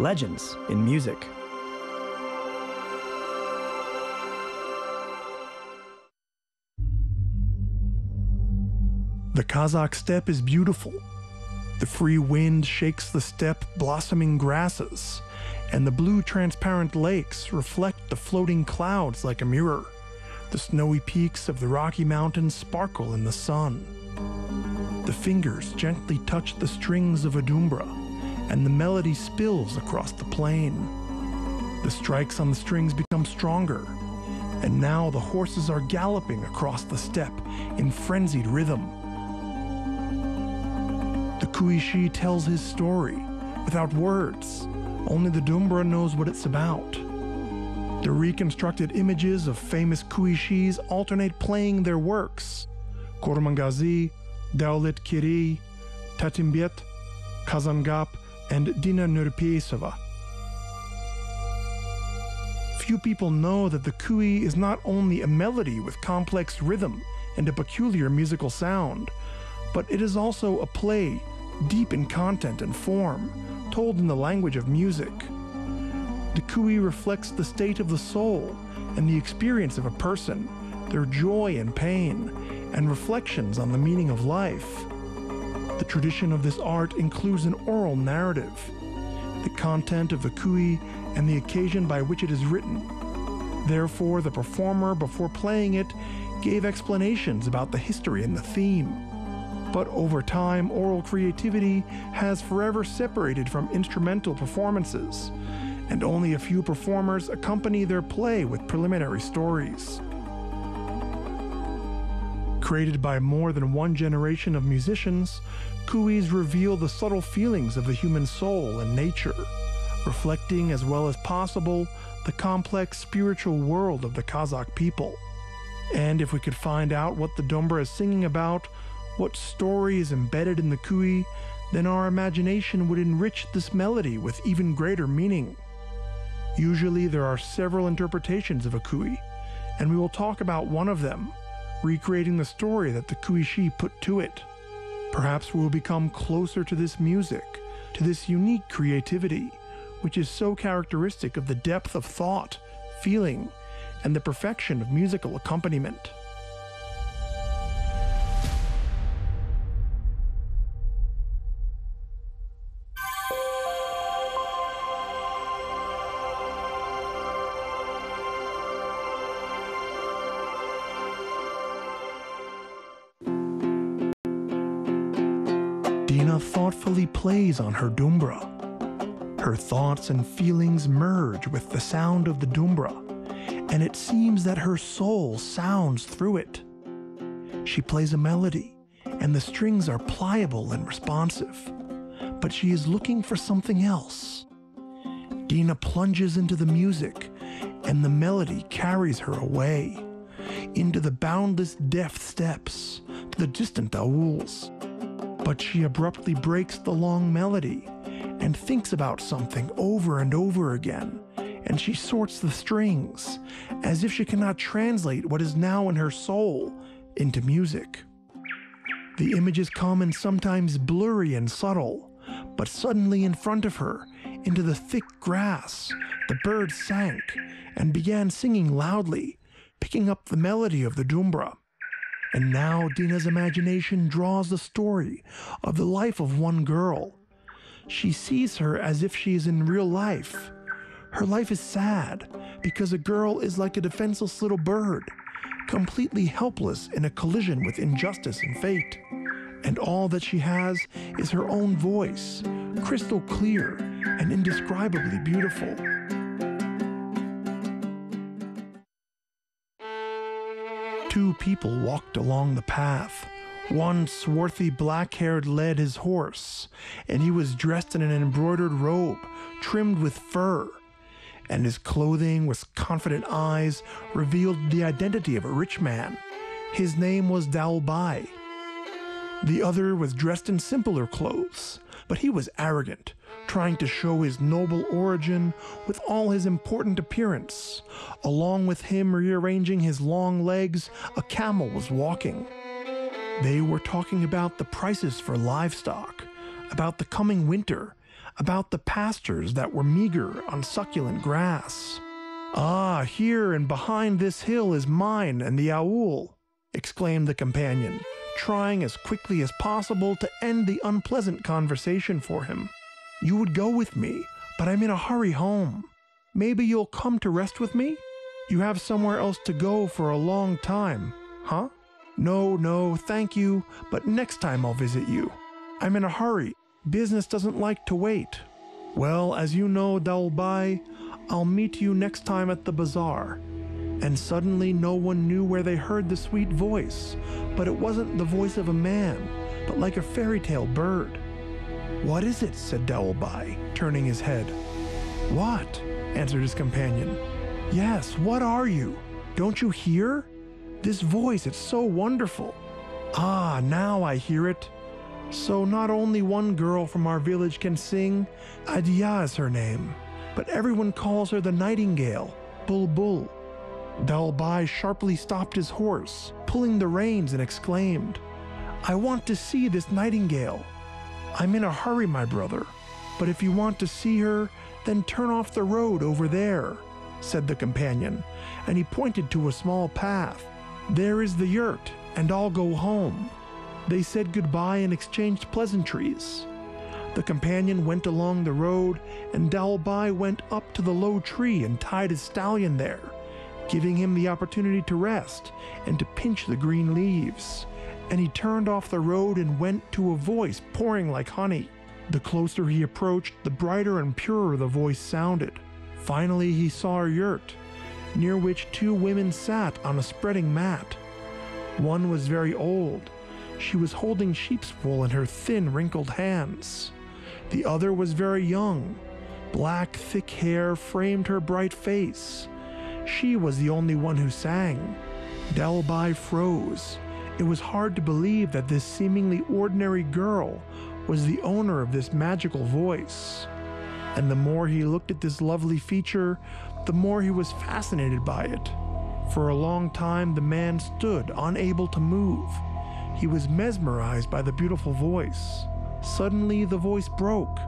legends in music. The Kazakh steppe is beautiful. The free wind shakes the steppe blossoming grasses, and the blue transparent lakes reflect the floating clouds like a mirror. The snowy peaks of the Rocky Mountains sparkle in the sun. The fingers gently touch the strings of a dumbra, and the melody spills across the plain. The strikes on the strings become stronger, and now the horses are galloping across the steppe in frenzied rhythm. The Kuishi tells his story without words. Only the dumbra knows what it's about. The reconstructed images of famous Kuishis alternate playing their works. Kormangazi, Daulet Kiri, Tatimbet, Kazangap, and Dina Nurpeisova. Few people know that the kui is not only a melody with complex rhythm and a peculiar musical sound, but it is also a play deep in content and form, told in the language of music. The kui reflects the state of the soul and the experience of a person, their joy and pain, and reflections on the meaning of life. The tradition of this art includes an oral narrative, the content of the kui, and the occasion by which it is written. Therefore, the performer, before playing it, gave explanations about the history and the theme. But over time, oral creativity has forever separated from instrumental performances, and only a few performers accompany their play with preliminary stories. Created by more than one generation of musicians, kuis reveal the subtle feelings of the human soul and nature, reflecting as well as possible the complex spiritual world of the Kazakh people. And if we could find out what the dumbra is singing about, what story is embedded in the kui, then our imagination would enrich this melody with even greater meaning. Usually there are several interpretations of a kui, and we will talk about one of them, recreating the story that the kuishi put to it. Perhaps we will become closer to this music, to this unique creativity, which is so characteristic of the depth of thought, feeling, and the perfection of musical accompaniment. Dina thoughtfully plays on her dumbra. Her thoughts and feelings merge with the sound of the dumbra, and it seems that her soul sounds through it. She plays a melody, and the strings are pliable and responsive, but she is looking for something else. Dina plunges into the music, and the melody carries her away, into the boundless depth steppes, to the distant auls. But she abruptly breaks the long melody and thinks about something over and over again, and she sorts the strings as if she cannot translate what is now in her soul into music. The images come in sometimes blurry and subtle, but suddenly in front of her, into the thick grass, the bird sank and began singing loudly, picking up the melody of the dumbra. And now Dina's imagination draws the story of the life of one girl. She sees her as if she is in real life. Her life is sad because a girl is like a defenseless little bird, completely helpless in a collision with injustice and fate. And all that she has is her own voice, crystal clear and indescribably beautiful. Two people walked along the path. One swarthy black-haired led his horse, and he was dressed in an embroidered robe trimmed with fur, and his clothing with confident eyes revealed the identity of a rich man. His name was Dalbai. The other was dressed in simpler clothes, but he was arrogant, trying to show his noble origin with all his important appearance. Along with him, rearranging his long legs, a camel was walking. They were talking about the prices for livestock, about the coming winter, about the pastures that were meager on succulent grass. "Ah, here and behind this hill is mine and the aoul," exclaimed the companion, trying as quickly as possible to end the unpleasant conversation for him. "You would go with me, but I'm in a hurry home. Maybe you'll come to rest with me? You have somewhere else to go for a long time, huh?" No, thank you, but next time I'll visit you. I'm in a hurry. Business doesn't like to wait." "Well, as you know, Daolbai, I'll meet you next time at the bazaar." And suddenly no one knew where they heard the sweet voice, but it wasn't the voice of a man, but like a fairy tale bird. "What is it?" said Daolbai, turning his head. "What?" answered his companion. "Yes, what are you? Don't you hear? This voice, it's so wonderful." "Ah, now I hear it. So not only one girl from our village can sing, Adia is her name, but everyone calls her the nightingale, Bulbul." Daolbai sharply stopped his horse, pulling the reins, and exclaimed, "I want to see this nightingale." "I'm in a hurry, my brother, but if you want to see her, then turn off the road over there," said the companion, and he pointed to a small path. "There is the yurt, and I'll go home." They said goodbye and exchanged pleasantries. The companion went along the road, and Daolbai went up to the low tree and tied his stallion there, giving him the opportunity to rest and to pinch the green leaves. And he turned off the road and went to a voice pouring like honey. The closer he approached, the brighter and purer the voice sounded. Finally he saw a yurt, near which two women sat on a spreading mat. One was very old. She was holding sheep's wool in her thin, wrinkled hands. The other was very young. Black, thick hair framed her bright face. She was the only one who sang. Daolbai froze. It was hard to believe that this seemingly ordinary girl was the owner of this magical voice. And the more he looked at this lovely feature, the more he was fascinated by it. For a long time the man stood, unable to move. He was mesmerized by the beautiful voice. Suddenly the voice broke.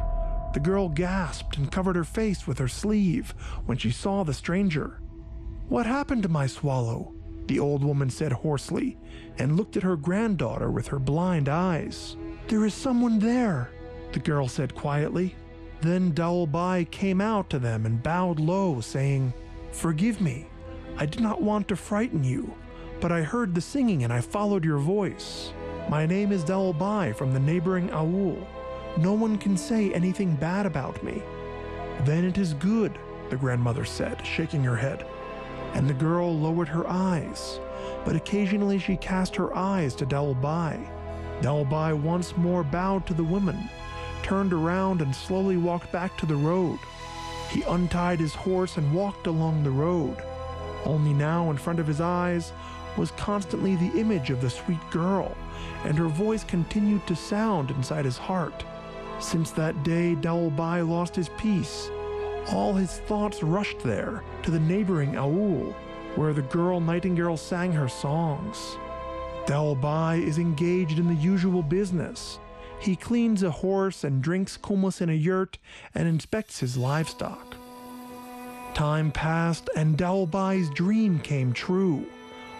The girl gasped and covered her face with her sleeve when she saw the stranger. "What happened to my swallow?" the old woman said hoarsely, and looked at her granddaughter with her blind eyes. "There is someone there," the girl said quietly. Then Daolbai came out to them and bowed low, saying, "Forgive me. I did not want to frighten you, but I heard the singing and I followed your voice. My name is Daolbai from the neighboring aoul. No one can say anything bad about me." "Then it is good," the grandmother said, shaking her head. And the girl lowered her eyes, but occasionally she cast her eyes to Daolbai. Daolbai once more bowed to the woman, turned around and slowly walked back to the road. He untied his horse and walked along the road. Only now in front of his eyes was constantly the image of the sweet girl, and her voice continued to sound inside his heart. Since that day, Daolbai lost his peace. All his thoughts rushed there, to the neighboring aoul, where the girl nightingale sang her songs. Daolbai is engaged in the usual business. He cleans a horse and drinks kumus in a yurt and inspects his livestock. Time passed and Daolbai's dream came true.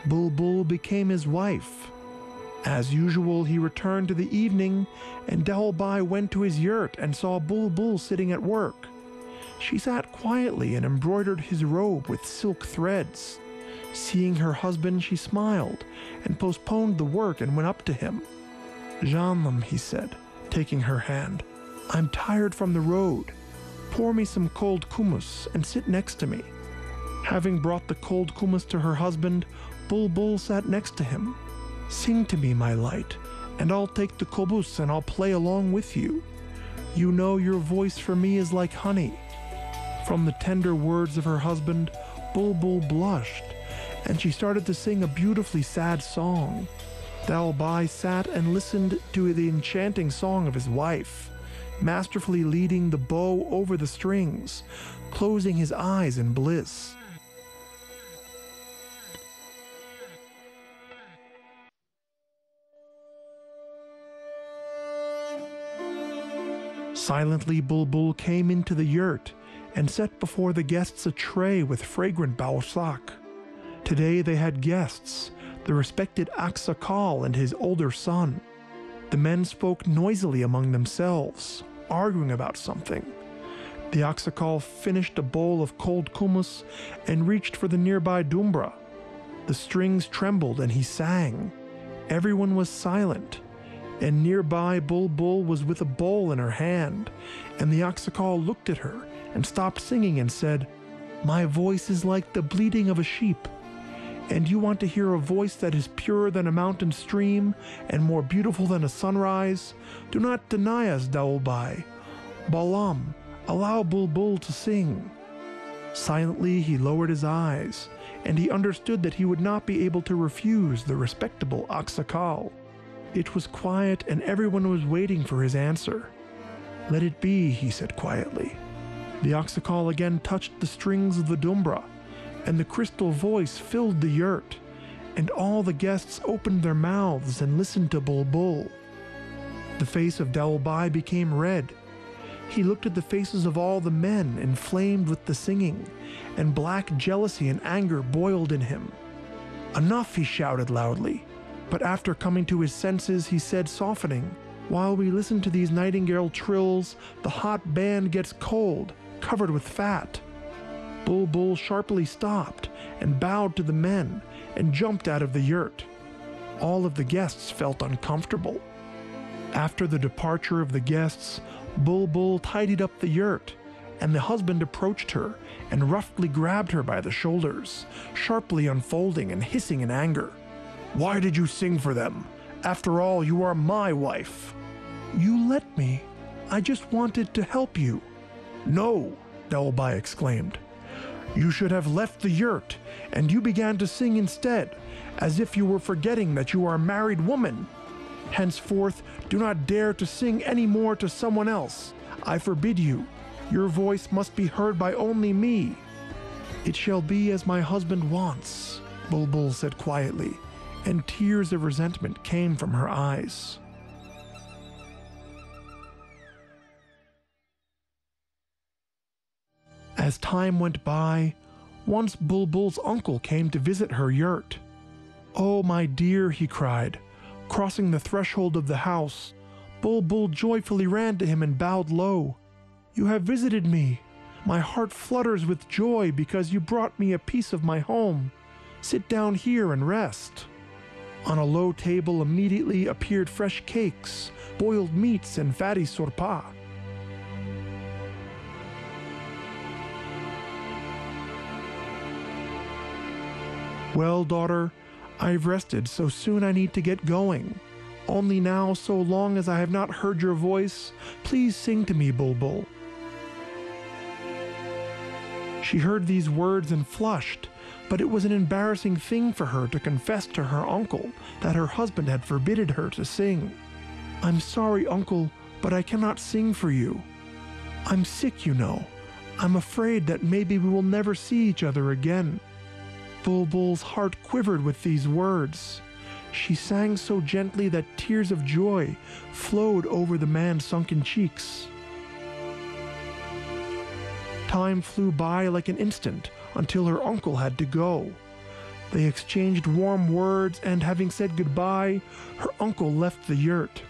Bulbul became his wife. As usual, he returned to the evening, and Daolbai went to his yurt and saw Bulbul sitting at work. She sat quietly and embroidered his robe with silk threads. Seeing her husband, she smiled and postponed the work and went up to him. "Janlam," he said, taking her hand, "I'm tired from the road. Pour me some cold kumus and sit next to me." Having brought the cold kumus to her husband, Bulbul sat next to him. "Sing to me, my light, and I'll take the kobus and I'll play along with you. You know your voice for me is like honey." From the tender words of her husband, Bulbul blushed, and she started to sing a beautifully sad song. Daolbai sat and listened to the enchanting song of his wife, masterfully leading the bow over the strings, closing his eyes in bliss. Silently, Bulbul came into the yurt and set before the guests a tray with fragrant bausak. Today they had guests, the respected Aksakal and his older son. The men spoke noisily among themselves, arguing about something. The Aksakal finished a bowl of cold kumus and reached for the nearby dumbra. The strings trembled and he sang. Everyone was silent, and nearby Bulbul was with a bowl in her hand, and the Aksakal looked at her and stopped singing and said, "My voice is like the bleating of a sheep. And you want to hear a voice that is purer than a mountain stream and more beautiful than a sunrise? Do not deny us, Daulbai. Balam, allow Bulbul to sing." Silently he lowered his eyes, and he understood that he would not be able to refuse the respectable Aksakal. It was quiet and everyone was waiting for his answer. "Let it be," he said quietly. The Aksakal again touched the strings of the dumbra, and the crystal voice filled the yurt, and all the guests opened their mouths and listened to Bulbul. The face of Daulbai became red. He looked at the faces of all the men, inflamed with the singing, and black jealousy and anger boiled in him. "Enough," he shouted loudly, but after coming to his senses he said, softening, "While we listen to these nightingale trills, the hot band gets cold, covered with fat." Bulbul sharply stopped and bowed to the men and jumped out of the yurt. All of the guests felt uncomfortable. After the departure of the guests, Bulbul tidied up the yurt, and the husband approached her and roughly grabbed her by the shoulders, sharply unfolding and hissing in anger. "Why did you sing for them? After all, you are my wife." "You let me. I just wanted to help you." "No," Daulbai exclaimed. "You should have left the yurt, and you began to sing instead, as if you were forgetting that you are a married woman. Henceforth, do not dare to sing any more to someone else. I forbid you. Your voice must be heard by only me." "It shall be as my husband wants," Bulbul said quietly, and tears of resentment came from her eyes. As time went by, once Bulbul's uncle came to visit her yurt. "Oh, my dear," he cried. Crossing the threshold of the house, Bulbul joyfully ran to him and bowed low. "You have visited me. My heart flutters with joy because you brought me a piece of my home. Sit down here and rest." On a low table immediately appeared fresh cakes, boiled meats, and fatty sorpa. "Well, daughter, I've rested, so soon I need to get going. Only now, so long as I have not heard your voice, please sing to me, Bulbul." She heard these words and flushed, but it was an embarrassing thing for her to confess to her uncle that her husband had forbidden her to sing. "I'm sorry, uncle, but I cannot sing for you. I'm sick, you know. I'm afraid that maybe we will never see each other again." Bulbul's heart quivered with these words. She sang so gently that tears of joy flowed over the man's sunken cheeks. Time flew by like an instant until her uncle had to go. They exchanged warm words, and having said goodbye, her uncle left the yurt.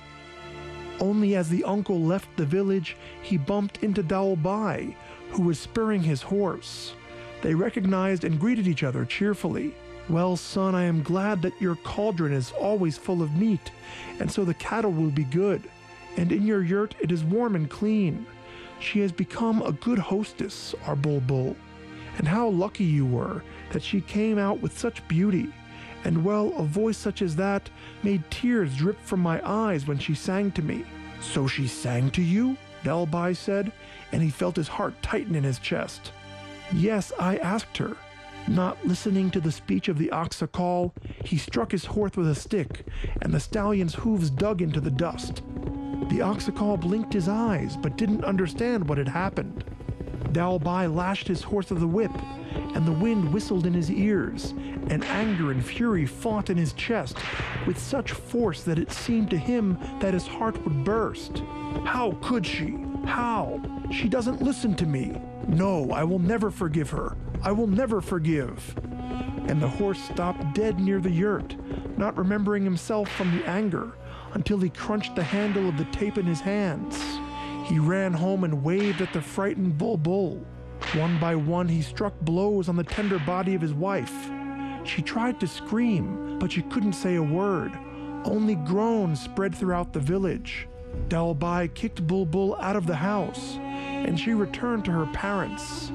Only as the uncle left the village, he bumped into Daulbai, who was spurring his horse. They recognized and greeted each other cheerfully. "Well, son, I am glad that your cauldron is always full of meat, and so the cattle will be good. And in your yurt it is warm and clean. She has become a good hostess, our Bulbul. And how lucky you were that she came out with such beauty. And well, a voice such as that made tears drip from my eyes when she sang to me." "So she sang to you?" Daulbai said, and he felt his heart tighten in his chest. "Yes, I asked her." Not listening to the speech of the Aksakal, he struck his horse with a stick, and the stallion's hooves dug into the dust. The Aksakal blinked his eyes, but didn't understand what had happened. Daulbai lashed his horse with a whip, and the wind whistled in his ears, and anger and fury fought in his chest with such force that it seemed to him that his heart would burst. How could she? How? She doesn't listen to me. No, I will never forgive her. I will never forgive. And the horse stopped dead near the yurt, not remembering himself from the anger, until he crunched the handle of the tape in his hands. He ran home and waved at the frightened bull. One by one, he struck blows on the tender body of his wife. She tried to scream, but she couldn't say a word. Only groans spread throughout the village. Dalbai kicked Bulbul out of the house, and she returned to her parents.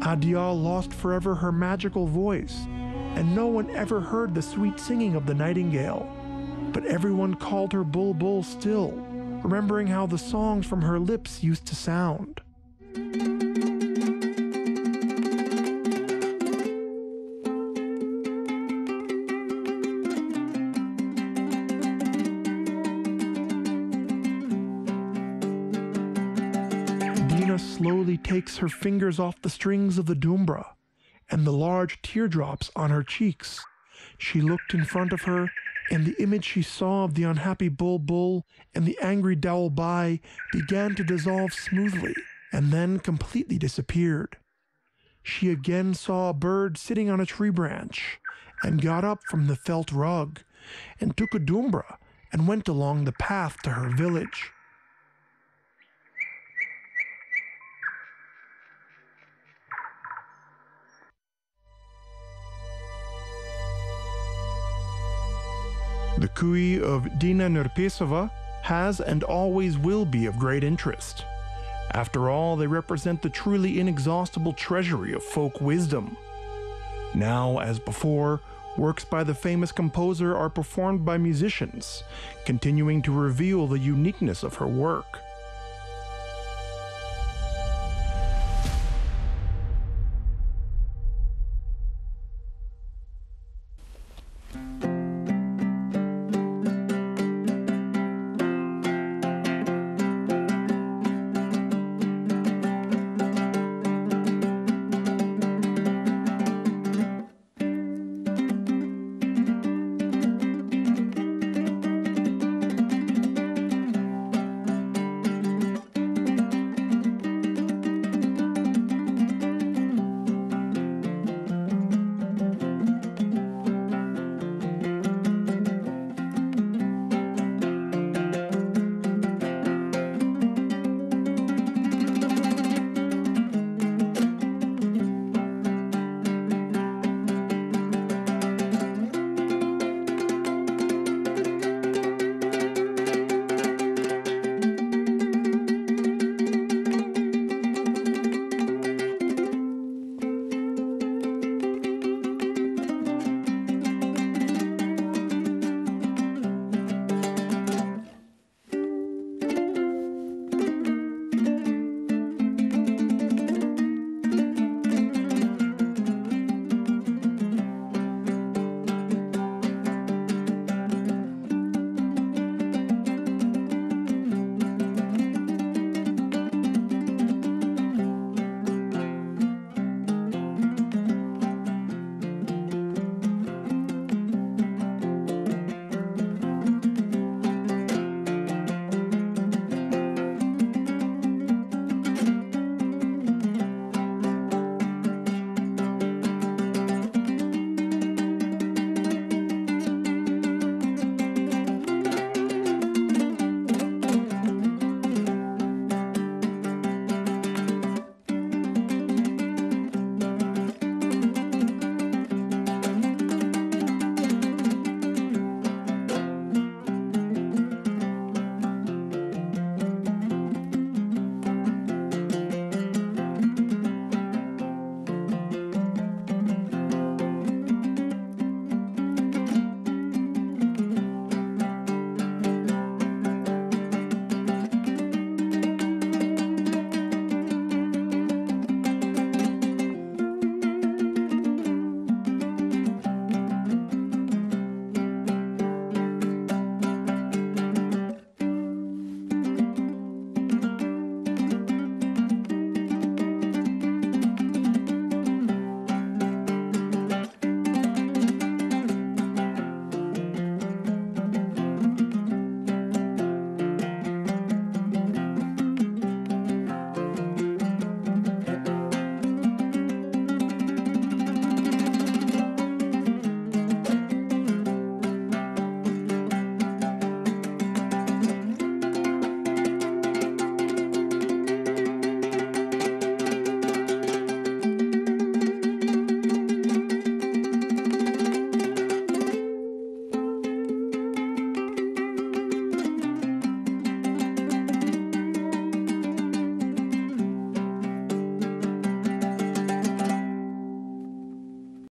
Adial lost forever her magical voice, and no one ever heard the sweet singing of the nightingale. But everyone called her Bulbul still, remembering how the songs from her lips used to sound. Dina slowly takes her fingers off the strings of the dumbra and the large teardrops on her cheeks. She looked in front of her, and the image she saw of the unhappy Bulbul and the angry Dalbai began to dissolve smoothly, and then completely disappeared. She again saw a bird sitting on a tree branch, and got up from the felt rug, and took a dumbra, and went along the path to her village. The kui of Dina Nurpeisova has and always will be of great interest. After all, they represent the truly inexhaustible treasury of folk wisdom. Now, as before, works by the famous composer are performed by musicians, continuing to reveal the uniqueness of her work.